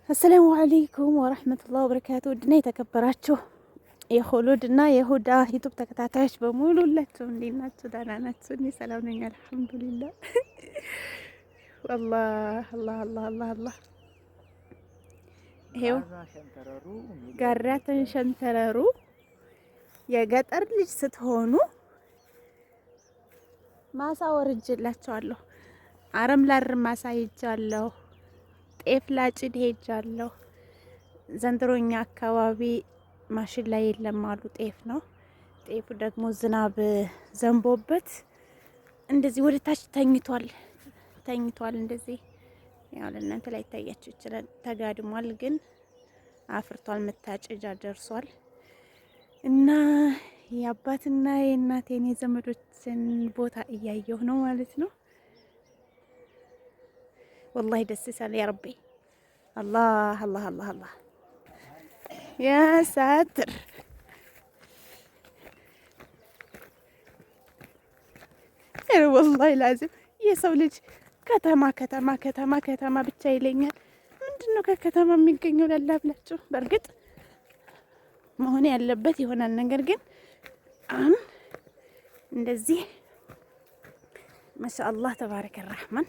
አሰላሙ አለይኩም ወራህመቱላሂ ወበረካቱ። ድና የተከበራችሁ የኹሉድ እና የሁዳ ዩቱብ ተከታታዮች በሙሉ ሁላችሁም እንዴት ናችሁ? ደህና ናችሁ? እኔ ሰላም ነኝ አልሐምዱሊላህ። ወላሂ አላህ ይሄው ጋራ ተንሸንተረሩ የገጠር ልጅ ስትሆኑ ማሳ ወርጄላችኋለሁ። አረም ላርም ማሳ ሄጃለሁ። ጤፍ ላጭድ ሄጃለሁ። ዘንድሮኛ አካባቢ ማሽላ የለም አሉ። ጤፍ ነው። ጤፉ ደግሞ ዝናብ ዘንቦበት እንደዚህ ወደ ታች ተኝቷል። እንደዚህ ያው ለእናንተ ላይ ታያችሁ ይችላል። ተጋድሟል፣ ግን አፍርቷል። መታጨጃ ደርሷል። እና የአባትና የእናቴን የዘመዶችን ቦታ እያየሁ ነው ማለት ነው። ወላሂ ደስ ይላል። ያ ረቢ አላህ አላህ አላህ አላህ ያ ሳትር። ወላሂ ላዚም የሰው ልጅ ከተማ ብቻ ይለኛል። ምንድነው ከከተማ የሚገኘው ላላ ብላችሁ። በእርግጥ መሆን ያለበት ይሆናል። ነገር ግን አሁን እንደዚህ ማሻአላህ ተባረከ ረህማን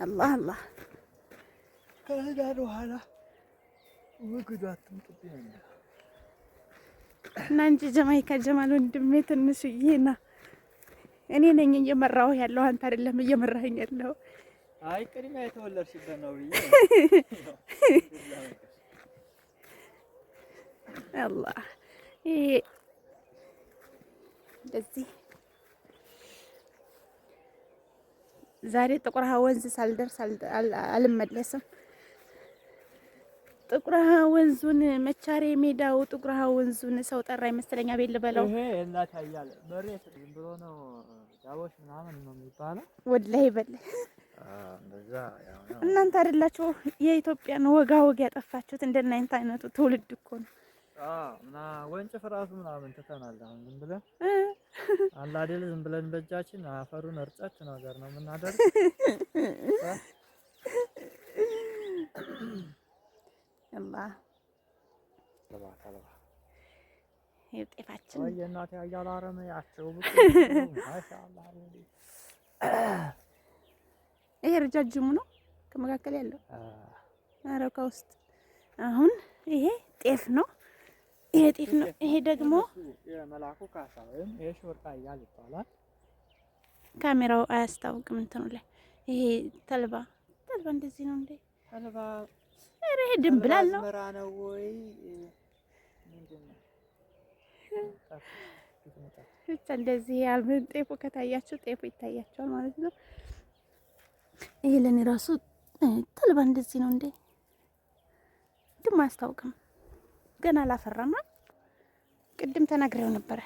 አላህ ከህዳር በኋላ ወግዷትም ጥብያኛ እና እንጂ ጀማይካ ጀማል ወንድሜ ትንሽዬ ና። እኔ ነኝ እየመራሁ ያለው፣ አንተ አይደለም እየመራኸኝ ያለው። አይ ቅድሚያ የተወለድሽበት ነው ብዬ አላህ ይሄ እንደዚህ ዛሬ ጥቁር ውሃ ወንዝ ሳልደርስ አልመለስም። ጥቁር ውሃ ወንዙን መቻሬ ሜዳው ጥቁር ውሃ ወንዙን ሰው ጠራ ይመስለኛ ቤት ልበለው። ይሄ እናታያለ መሬት ዝም ብሎ ነው ዳቦሽ ምናምን ነው የሚባለው። ወላሂ በል እንደዛ ያው እናንተ አይደላችሁ የኢትዮጵያን ወጋ ያጠፋችሁት። እንደናንተ አይነቱ ትውልድ እኮ ነው። እና ወንጭፍ ራሱ ምናምን ትተናል። አሁን ዝም ብለን አላ አይደል ዝም ብለን በእጃችን አፈሩን እርጨት ነገር ነው የምናደርግ። አላህ ጤፋችን ወይ እናቴ ያያላረመ ያቸው ብቻ ማሻአላህ። ይሄ ረጃጅሙ ነው ከመካከል ያለው አረካ ውስጥ። አሁን ይሄ ጤፍ ነው። ይሄ ጤፍ ነው። ይሄ ደግሞ የመላኩ ካሳ ወይም የሾርቃ እያል ይባላል። ካሜራው አያስታውቅም እንትኑ ላይ። ይሄ ተልባ እንደዚህ ነው እንዴ? ተልባ ይሄ ድንብላል ነው ነው ወይ ምንድነው? ብቻ እንደዚህ ያልምን ጤፉ ከታያችሁ ጤፉ ይታያችኋል ማለት ነው። ይሄ ለኔ ራሱ ተልባ እንደዚህ ነው እንዴ? ድም አያስታውቅም። ገና አላፈራም። ቅድም ተናግሬው ነበር።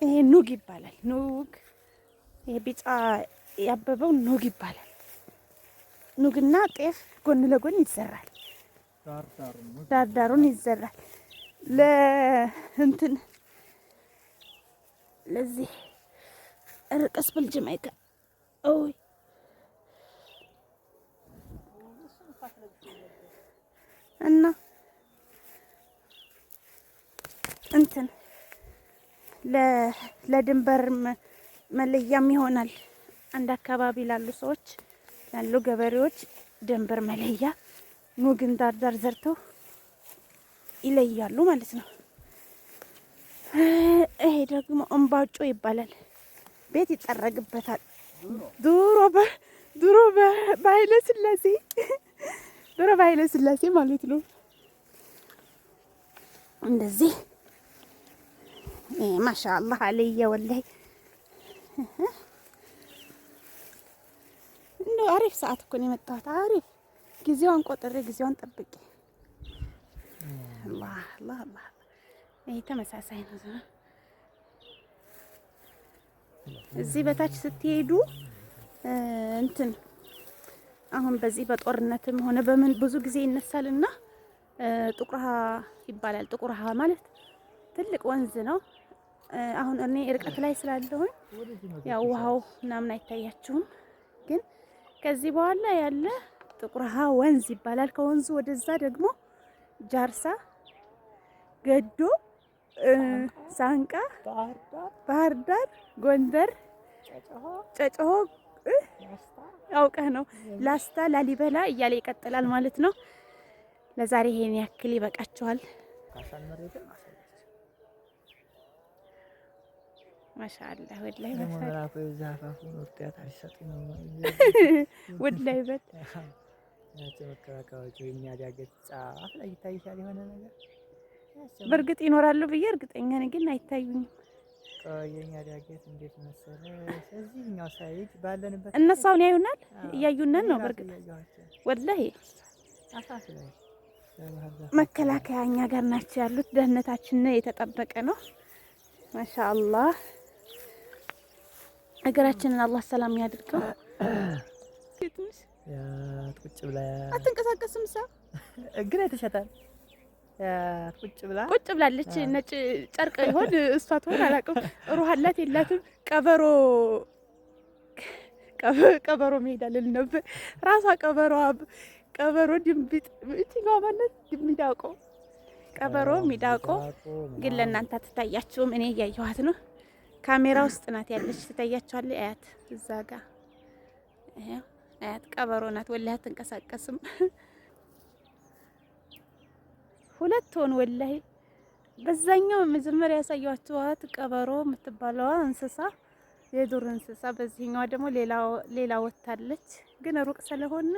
ይሄ ኑግ ይባላል። ኑግ ይሄ ቢጫ ያበበው ኑግ ይባላል። ኑግና ጤፍ ጎን ለጎን ይዘራል። ዳርዳሩን ይዘራል። ለእንትን ለዚህ እርቀስ በልጅማይካ ኦይ እና እንትን ለድንበር መለያም ይሆናል። አንድ አካባቢ ላሉ ሰዎች ላሉ ገበሬዎች ድንበር መለያ ኑግን ዳርዳር ዘርተው ይለያሉ ማለት ነው። ይሄ ደግሞ እምባጮ ይባላል። ቤት ይጠረግበታል። ድሮ በኃይለ ሥላሴ ማለት ነው። እንደዚህ ማሻአላህ አለየ ወላሂ እንደው አሪፍ ሰዓት እኮ ነው የመጣሁት። አሪፍ ጊዜዋን ቆጥሬ ጊዜዋን ጠብቄ አላህ ይሄ ተመሳሳይ ነው። እዚህ በታች ስትሄዱ እንትን አሁን በዚህ በጦርነትም ሆነ በምን ብዙ ጊዜ ይነሳልና ጥቁር ውሃ ይባላል። ጥቁር ውሃ ማለት ትልቅ ወንዝ ነው። አሁን እኔ ርቀት ላይ ስላለሁኝ ያው ውሃው ምናምን አይታያችሁም፣ ግን ከዚህ በኋላ ያለ ጥቁር ውሃ ወንዝ ይባላል። ከወንዙ ወደዛ ደግሞ ጃርሳ፣ ገዶ፣ ሳንቃ፣ ባህር ዳር፣ ጎንደር፣ ጨጨሆ አውቀህ ነው፣ ላስታ፣ ላሊበላ እያለ ይቀጥላል ማለት ነው። ለዛሬ ይሄን ያክል ይበቃቸዋል። ማሻአላህ ወላሂ ወላሂ በት በእርግጥ ይኖራሉ ብዬ እርግጠኛ ነኝ፣ ግን አይታዩኝም። እነሱ አሁን ያዩናል፣ እያዩናል ነው። በእርግጥ ወላሂ መከላከያ እኛ ጋር ናቸው ያሉት። ደህንነታችን የተጠበቀ ነው። ማሻአላህ ሀገራችንን አላህ ሰላም ያድርገው። ቁጭ ብላ አትንቀሳቀስም። ሰው እግር የተሸታል። ቁጭ ብላለች። ነጭ ጨርቅ ይሆን እሷ ትሆን አላውቅም። ሩህ አላት የላትም። ቀበሮ መሄድ አልል ነበር። ራሷ ቀበሮ ድንቢጥ እትኛዋ ማለት ድሚዳቆ ቀበሮ ሚዳቆ ግን ለእናንተ አትታያችሁም። እኔ እያየኋት ነው። ካሜራ ውስጥ ናት ያለች። ትታያችኋለች። አያት እዛ ጋ አያት ቀበሮ ናት። ወላሂ አትንቀሳቀስም። ሁለት ሆን ወላሂ። በዛኛው መጀመሪያ ያሳያችኋት ቀበሮ የምትባለዋ እንስሳ የዱር እንስሳ፣ በዚህኛዋ ደግሞ ሌላ ወታለች። ግን ሩቅ ስለሆነ